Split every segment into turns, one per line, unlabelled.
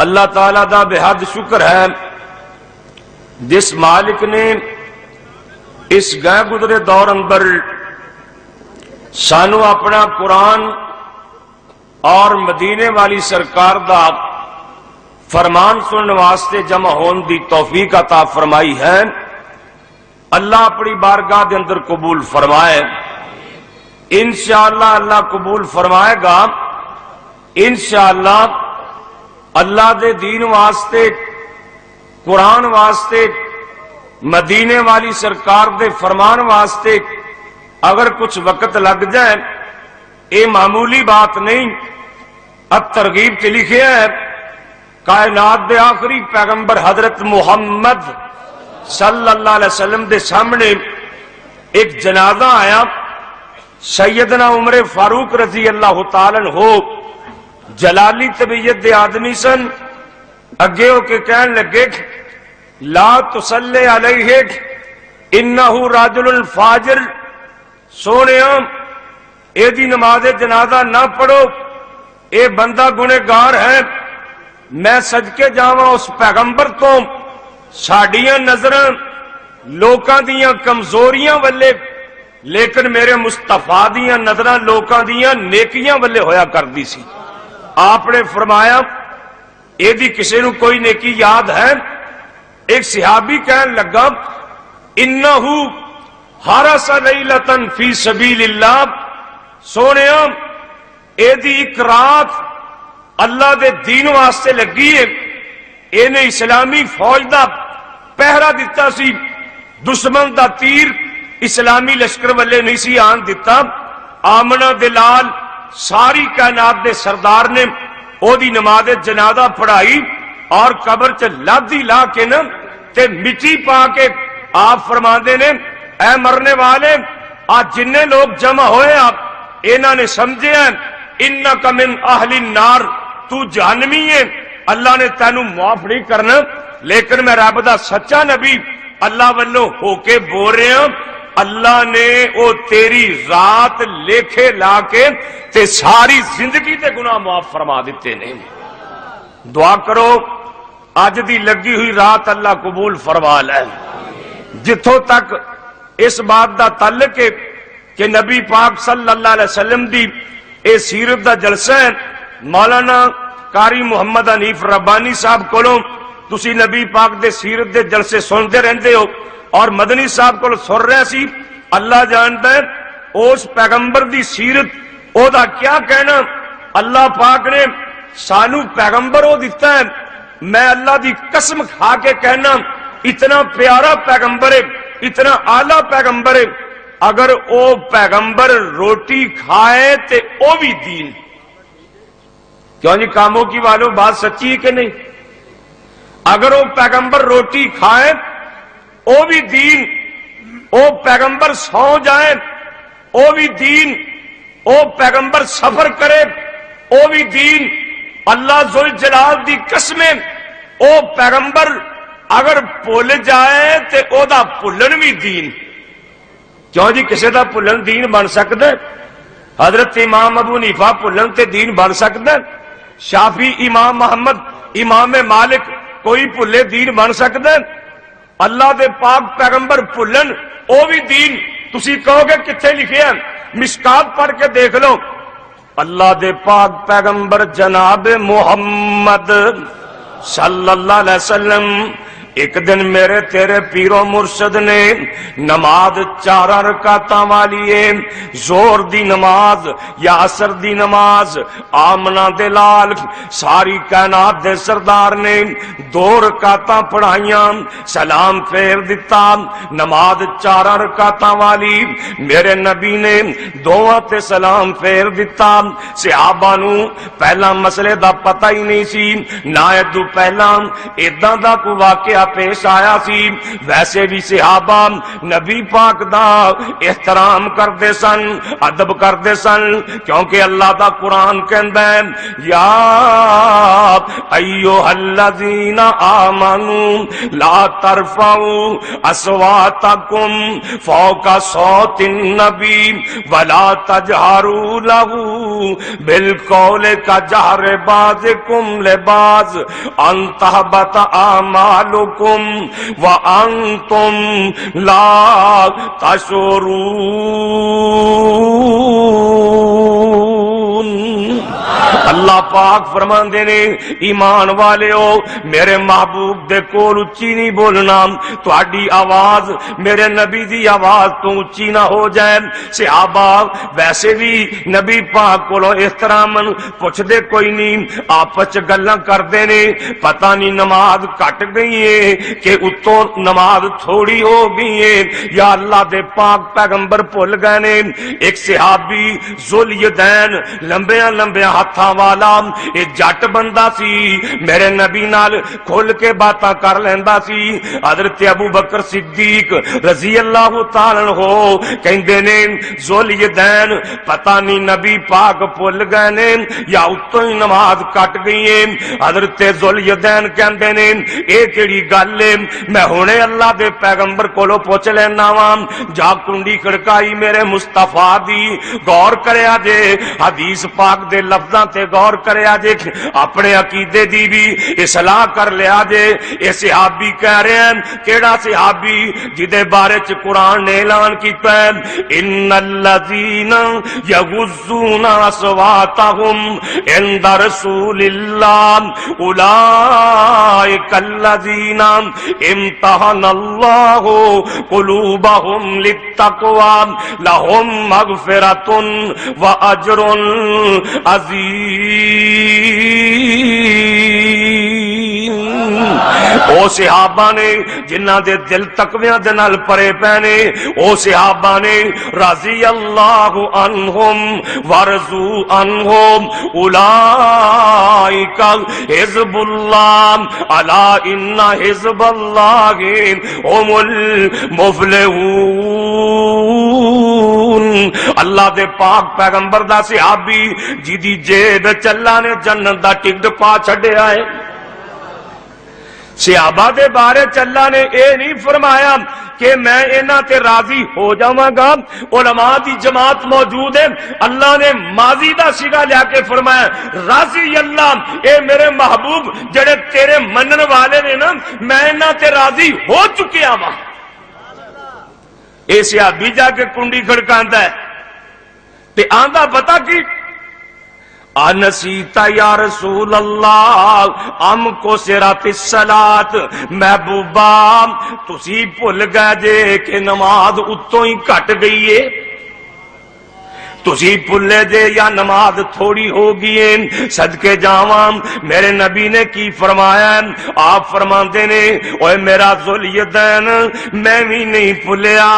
اللہ تعالیٰ دا بے حد شکر ہے جس مالک نے اس گئے گزرے دور اندر سانو اپنا قرآن اور مدینے والی سرکار دا فرمان سننے واسطے جمع ہون دی توفیق عطا فرمائی ہے۔ اللہ اپنی بارگاہ دے اندر قبول فرمائے، انشاءاللہ اللہ قبول فرمائے گا۔ انشاءاللہ اللہ دے دین واسطے، قرآن واسطے، مدینے والی سرکار دے فرمان واسطے اگر کچھ وقت لگ جائے، یہ معمولی بات نہیں۔ اب ترغیب کے لکھے ہے کائنات دے آخری پیغمبر حضرت محمد صلی اللہ علیہ وسلم دے سامنے ایک جنازہ آیا، سیدنا عمر فاروق رضی اللہ تعالیٰ عنہ جلالی طبیعت دے آدمی سن، اگے ہو کے کہنے لگے لا تصلی علیہ انہ رجل فاجر، سونے اے دی نماز جنازہ نہ پڑھو، اے بندہ گنہگار ہے۔ میں صدقے جاواں اس پیغمبر تو ساڈیاں نظراں لوکاں دیاں کمزوریاں والے، لیکن میرے مصطفیٰ دیاں نظراں لوکاں دیاں نیکیاں والے ہویا کردی سی۔ آپ نے فرمایا اے دی کسی نو کوئی نیکی یاد ہے؟ ایک صحابی کہنے لگا انہو حرس لیلتن فی سبیل اللہ، سونیا اے دی ایک رات اللہ دے دین واسطے لگی ہے، اے نے اسلامی فوج دا پہرا دیتا سی، دشمن دا تیر اسلامی لشکر والے نہیں سی آن دیتا۔ آمنہ دلال ساری کائنات دے سردار نے او دی نماز جنازہ پڑھائی اور قبر چ لادی لا کے نا تے مٹی پا کے آپ فرماندے نے اے مرنے والے آج جننے لوگ جمع ہوئے آپ انہاں نے سمجھے ہیں انکا من اہل النار، تو جہنمی ہے، اللہ نے تینوں معاف نہیں کرنا، لیکن میں رب دا سچا نبی اللہ والوں ہو کے بول رہے ہیں اللہ نے او تیری رات لکھے لا کے تے ساری زندگی تے گناہ معاف فرما دیتے نہیں۔ دعا کرو اج دی لگی ہوئی رات اللہ قبول فرما لے۔ جتھوں تک اس بات دا تعلق ہے کہ نبی پاک صلی اللہ علیہ وسلم دی اے سیرت دا جلسہ ہے، مولانا قاری محمد حنیف ربانی صاحب کولوں تسی نبی پاک دے سیرت دے جلسے سنتے رہندے ہو اور مدنی صاحب کو سن رہے سی، اللہ جانتا ہے اس پیغمبر دی سیرت او دا کیا کہنا۔ اللہ پاک نے سانو پیغمبر او دیتا ہے، میں اللہ دی قسم کھا کے کہنا اتنا پیارا پیغمبر ہے، اتنا اعلیٰ پیغمبر ہے، اگر او پیغمبر روٹی کھائے تے او بھی دین۔ کیوں جی کاموں کی والوں بات سچی ہے کہ نہیں؟ اگر وہ پیغمبر روٹی کھائے او بھی دین، او پیغمبر سو جائے او بھی دین، او پیغمبر سفر کرے او بھی دین۔ اللہ ذوالجلال دی قسمیں او پیغمبر اگر بھول جائے تے او دا بھولن بھی دین۔ کیوں جی کسے دا بھولن دین بن سکتا ہے؟ حضرت امام ابو حنیفہ بھولن تے دین بن سکتا ہے؟ شافی امام محمد امام مالک کوئی بھولے دین بن سکتا ہے؟ اللہ دے پاک پیغمبر بھولن او بھی دین۔ تسی کہو گے کتنے لکھے ہیں؟ مشکات پڑھ کے دیکھ لو۔ اللہ دے پاک پیغمبر جناب محمد صلی اللہ علیہ وسلم ایک دن میرے تیرے پیر و مرشد نے نماز 4 رکعتاں والی ہے، زور دی نماز یا عصر دی نماز، آمنہ دلال ساری کائنات دے سردار نے 2 رکعتاں پڑھائیاں، سلام پھیر دیتا۔ نماز 4 رکعتاں والی میرے نبی نے دوواں تے سلام پھیر دیتا۔ صحابہ نو پہلا مسئلے دا پتہ ہی نہیں سی، نہ ادو پہلا اداں دا کوئی واقعہ پیش آیا سی۔ ویسے بھی صحابہ نبی پاک دا احترام کردے سن، ادب کردے سن، کیونکہ اللہ دا قرآن کہندا ہے یا ایھا الذین آمنوا لا ترفعوا اصواتکم فوق صوت النبی ولا تجہروا له بالقول کجہر بعضکم لبعض ان تحبط اعمالکم وانتم لا تشعرون۔ اللہ پاک فرماندے نے ایمان والےو میرے محبوب دے کول اچھی نہیں بولنا، تہاڈی آواز میرے نبی دی آواز تو اچھی نہ ہو جائے۔ صحابہ ویسے بھی نبی پاک کولوں احترامن پوچھ دے کوئی نہیں، آپس وچ گلاں کردے نے، پتہ نہیں نماز کٹ گئی ہے کہ اتوں نماز تھوڑی ہو گئی ہے یا اللہ دے پاک پیغمبر بھول گئے نے۔ ایک صحابی ذوالیدین لمبیاں لمبیاں ہاتھاں والا اے جٹ بندہ سی، میرے نبی نال کھل کے باتاں کر لیندا سی۔ حضرت ابو بکر صدیق رضی اللہ تعالی عنہ کہندے نے ذوالیدین پتہ نہیں نبی پاک بھول گئے نے یا اتوں ہی نماز کٹ گئی ہے۔ حضرت ذوالیدین کہندے نے اے کیڑی گل ہے، میں ہنے اللہ دے پیغمبر کولوں پوچھ لینا وا، جا کنڈی کھڑکائی میرے مصطفیٰ دی، غور کریا جے حدیث پاک دے لفظاں تے غور کریا جے، اپنے عقیدے دی بھی اصلاح کر لیا جے۔ اے صحابی کہہ رہے ہیں، کیڑا صحابی جدے بارے چ قرآن نے اعلان کیتا ہے ان الذین یغضون اصواتهم عند رسول اللہ اولئک الذین امتحن اللہ قلوبهم للتقوی لهم مغفرۃ واجر عظیم۔ او صحابہ نے جنہاں دے دل تقویاں دے نال پرے پینے، او صحابہ نے رضی اللہ عنہم ورضوا عنہم اولئک حزب اللہ الا ان حزب اللہ هم المفلحون۔ اللہ دے پاک پیغمبر دا صحابی جدی جیب وچ اللہ نے جنت دا ٹکٹ پا چھڈیا ہے۔ صحابہ دے بارے اللہ نے اے نہیں فرمایا کہ میں انہاں تے راضی ہو جاواں گا، علماء دی جماعت موجود ہے، اللہ نے ماضی دا صیغہ لیا کے فرمایا راضی اللہ، اے میرے محبوب جڑے تیرے منن والے نے نا میں انہاں تے راضی ہو چکیا وا۔ اے صحابی جا کے کنڈی کھڑکاندا ہے تے آندا پتہ کی انسیتا یا رسول اللہ ام کو سرات الصلاۃ، محبوبہ تسی بھول گئے جے کہ نماز اتوں ہی کٹ گئی ہے، تسی بھلے جے یا نماز تھوڑی ہو گئی ہے۔ صدقے جاواں میرے نبی نے کی فرمایا ہے، آپ فرماندے نے اوے میرا ذوالیدین میں بھی نہیں بھلیا،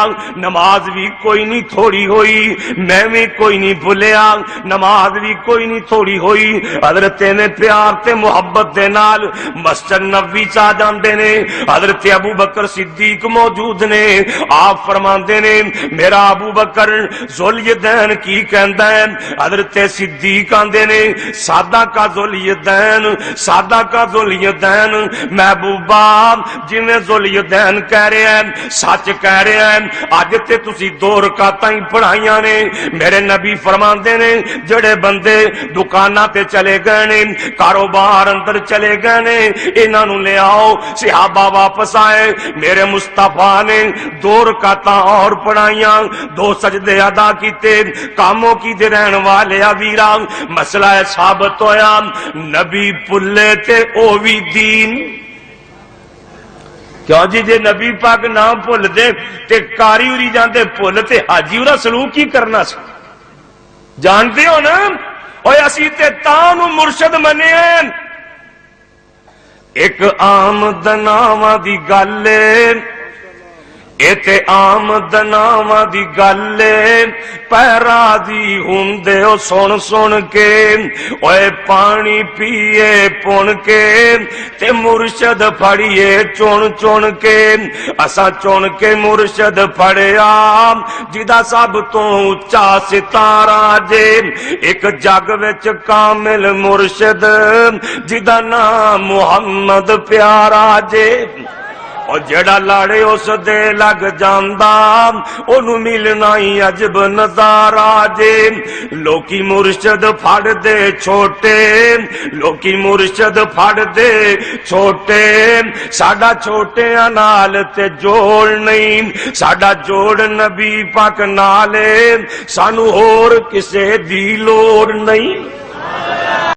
نماز بھی کوئی نہیں تھوڑی ہوئی، میں بھی کوئی نہیں بھلیا، نماز بھی کوئی نہیں تھوڑی ہوئی۔ حضرت نے پیار تے محبت دے نال مسجد نبوی چا جاندے نے، حضرت ابو بکر صدیق موجود نے، آپ فرماندے نے میرا ابو بکر ذوالیدین کی کہندا ہے، حضرت صدیق آندے نے سادہ کا ذوالیدین، سادہ کا ذوالیدین، محبوبہ جنہیں ذوالیدین کہہ رہے ہیں سچ کہہ رہے ہیں، اج تے تسی 2 رکعتاں ہی پڑھائیاں نے۔ میرے نبی فرماندے نے جڑے بندے دکاناں تے چلے گئے نے، کاروبار اندر چلے گئے نے، انہاں نوں لے آؤ۔ صحابہ واپس آئے، میرے مصطفیٰ نے 2 رکعتاں اور پڑھائیاں، 2 سجدے ادا کیتے۔ کاموں کی دے رہن والے ویرا مسئلہ ثابت ہویا نبی پلے تے او بھی دین۔ کیوں جی جے نبی پاک نہ بھول دے تے کاری اڑی جاندے بھول تے حاجی اورا سلوک کی کرنا سی، جانتے ہو نا؟ اوے اسی تے تاں نوں مرشد منے ہیں۔ ایک عام دناواں دی گل ਇਹ ਤੇ ਆਮਦਨਾਵਾਂ ਦੀ ਗੱਲ ਏ, ਪੈਰਾਂ ਦੀ ਹੁੰਦੇ ਉਹ ਸੁਣ ਸੁਣ ਕੇ, ਓਏ ਪਾਣੀ ਪੀਏ ਪੁਣ ਕੇ ਤੇ ਮੁਰਸ਼ਦ ਫੜੀਏ ਚੁਣ ਚੁਣ ਕੇ। ਅਸਾਂ ਚੁਣ ਕੇ ਮੁਰਸ਼ਦ ਫੜਿਆ ਜਿਹਦਾ ਸਭ ਤੋਂ ਉੱਚਾ ਸਿਤਾਰਾ ਜੇ, ਇੱਕ ਜੱਗ ਵਿੱਚ ਕਾਮਿਲ ਮੁਰਸ਼ਦ ਜਿਹਦਾ ਨਾਮ ਮੁਹੰਮਦ ਪਿਆਰਾ ਜੇ। اور جڑا لاڑے اس دے لگ جاندا اونوں ملنا ہی عجب نظارہ جے۔ لوکی مرشد پھڑ دے چھوٹے، لوکی مرشد پھڑ دے چھوٹے، ساڈا چھوٹیاں نال تے جوڑ نہیں، ساڈا جوڑ نبی پاک نال، سانو ہور کسے دی لوڑ نہیں۔